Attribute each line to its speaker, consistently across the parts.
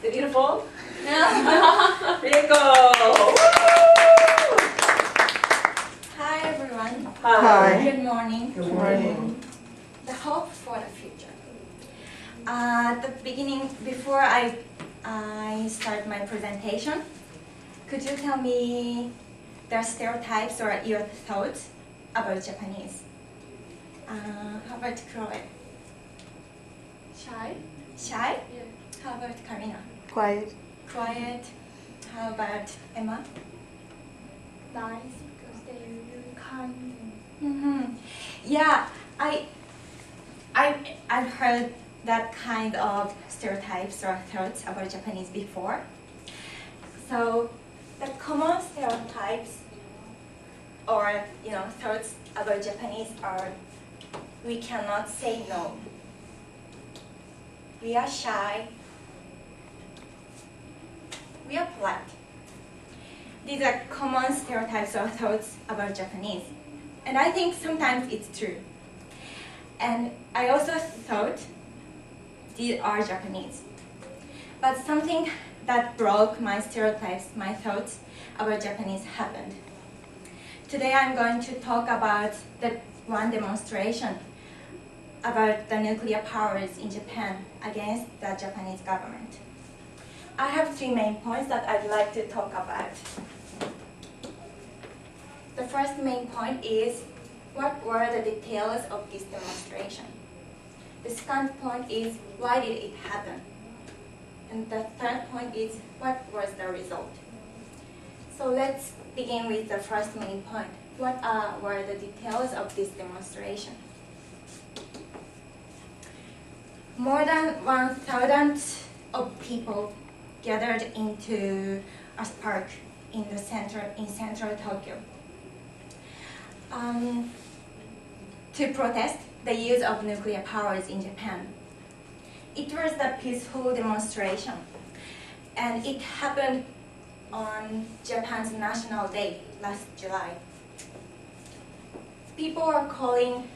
Speaker 1: the beautiful Rieko.
Speaker 2: Hi everyone.
Speaker 1: Hi.
Speaker 2: Good morning.
Speaker 1: Good morning.
Speaker 2: The hope for the future. At the beginning, before I start my presentation, could you tell me the stereotypes or your thoughts about Japanese? How about Chloe?
Speaker 3: Shy?
Speaker 2: Shy?
Speaker 3: Yeah.
Speaker 2: How about Karina?
Speaker 4: Quiet.
Speaker 2: Quiet. How about Emma?
Speaker 3: Nice because they're really kind.
Speaker 2: Yeah, I've heard that kind of stereotypes or thoughts about Japanese before. So the common stereotypes or thoughts about Japanese are: we cannot say no. We are shy. We are polite. These are common stereotypes or thoughts about Japanese. And I think sometimes it's true. And I also thought these are Japanese. But something that broke my stereotypes, my thoughts about Japanese happened. Today I'm going to talk about the one demonstration about the nuclear powers in Japan against the Japanese government. I have three main points that I'd like to talk about. The first main point is, what were the details of this demonstration? The second point is, why did it happen? And the third point is, what was the result? So let's begin with the first main point. What were the details of this demonstration? More than 1,000 of people gathered into a park in central Tokyo to protest the use of nuclear powers in Japan. It was a peaceful demonstration, and it happened on Japan's National Day last July. People are calling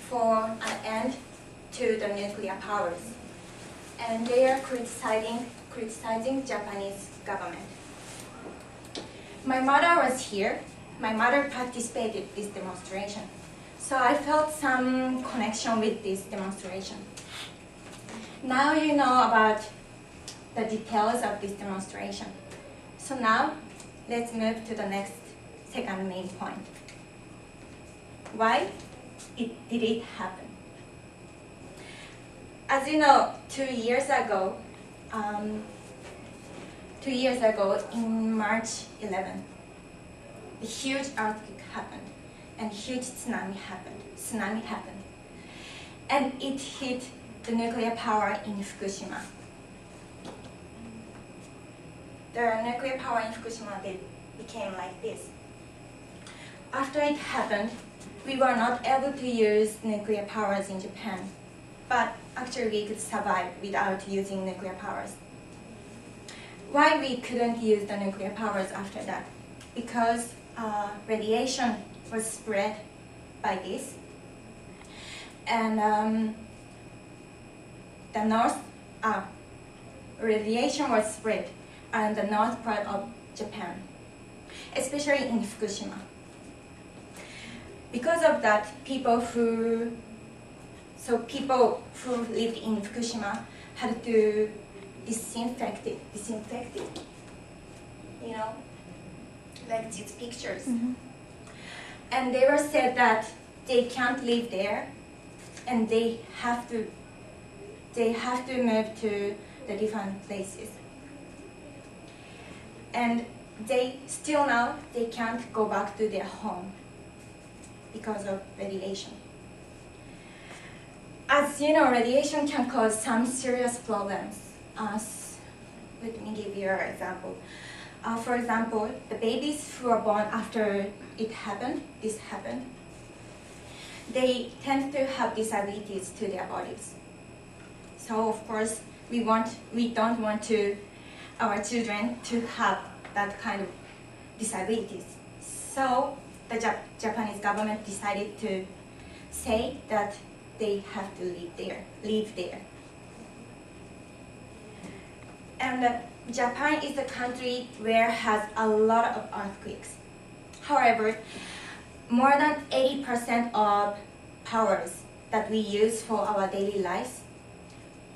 Speaker 2: for an end to the nuclear powers, and they are criticizing Japanese government. My mother was here. My mother participated in this demonstration, so I felt some connection with this demonstration. Now you know about the details of this demonstration. So now let's move to the second main point. Why did it happen? As you know, 2 years ago in March 11, a huge earthquake happened and huge tsunami happened. And it hit the nuclear power in Fukushima. The nuclear power in Fukushima became like this. After it happened, we were not able to use nuclear powers in Japan, but actually we could survive without using nuclear powers. Why we couldn't use the nuclear powers after that? Because radiation was spread by this, and radiation was spread in the north part of Japan, especially in Fukushima. Because of that, people who lived in Fukushima had to disinfect it, like these pictures. And they were said that they can't live there, and they have to move to the different places. And they can't go back to their home because of radiation. As you know, radiation can cause some serious problems. Let me give you an example. For example, the babies who are born after this happened, they tend to have disabilities to their bodies. So of course, we don't want our children to have that kind of disabilities. So the Japanese government decided to say that they have to live there. And Japan is a country where has a lot of earthquakes. However, more than 80% of powers that we use for our daily lives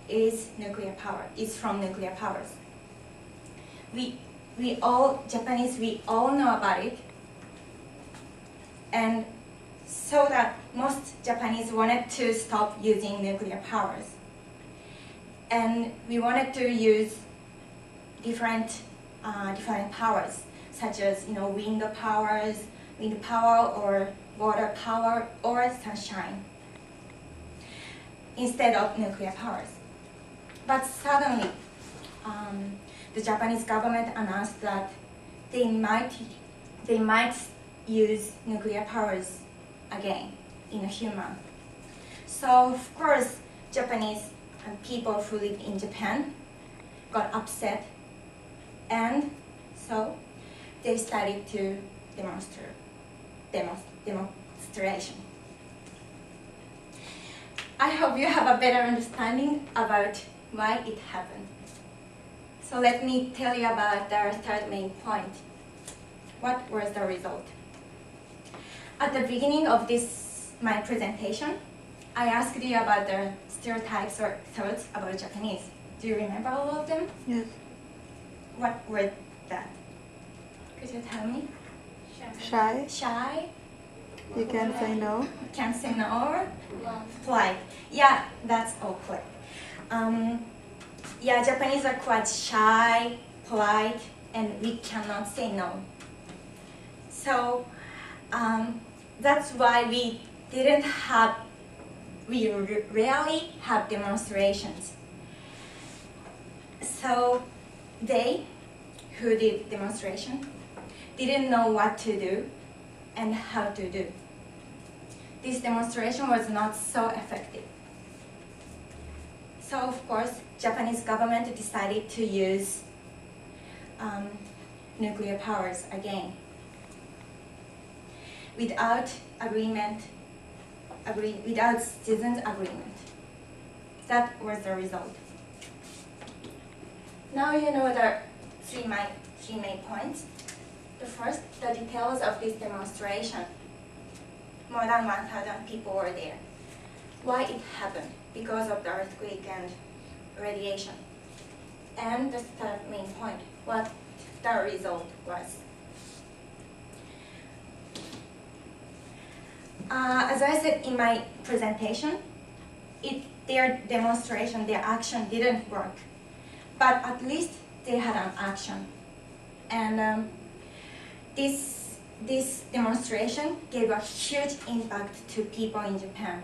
Speaker 2: is nuclear power, is from nuclear powers. We all, Japanese, we all know about it. And so that most Japanese wanted to stop using nuclear powers. And we wanted to use different powers, such as wind power or water power or sunshine, instead of nuclear powers. But suddenly, the Japanese government announced that they might use nuclear powers again in a few months. So of course, Japanese people who live in Japan got upset, and so they started to demonstration. I hope you have a better understanding about why it happened. So let me tell you about the third main point. What was the result? At the beginning of my presentation, I asked you about the stereotypes or thoughts about Japanese. Do you remember all of them?
Speaker 4: Yes.
Speaker 2: What were that? Could you tell me?
Speaker 4: Shy.
Speaker 2: Shy?
Speaker 4: You can say no.
Speaker 2: Can't say no. Polite. Yeah, that's all correct. Yeah, Japanese are quite shy, polite, and we cannot say no. So that's why we rarely have demonstrations. So they who did demonstration didn't know what to do and how to do. This demonstration was not so effective. So of course, Japanese government decided to use nuclear powers again without without citizens' agreement. That was the result. Now you know the three main points. The first, the details of this demonstration. More than 1,000 people were there. Why it happened? Because of the earthquake and radiation. And the third main point, what the result was. As I said in my presentation, their demonstration, their action didn't work. But at least they had an action. And this demonstration gave a huge impact to people in Japan.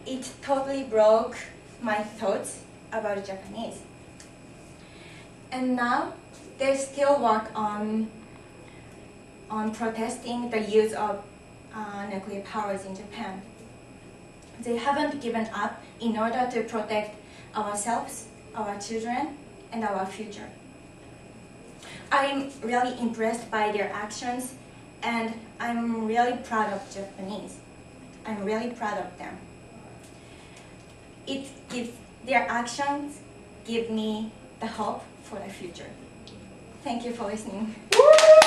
Speaker 2: It totally broke my thoughts about Japanese. And now they still work on protesting the use of nuclear powers in Japan. They haven't given up in order to protect ourselves, our children, and our future. I'm really impressed by their actions, and I'm really proud of Japanese. I'm really proud of them. Their actions give me the hope for the future. Thank you for listening.
Speaker 1: Woo!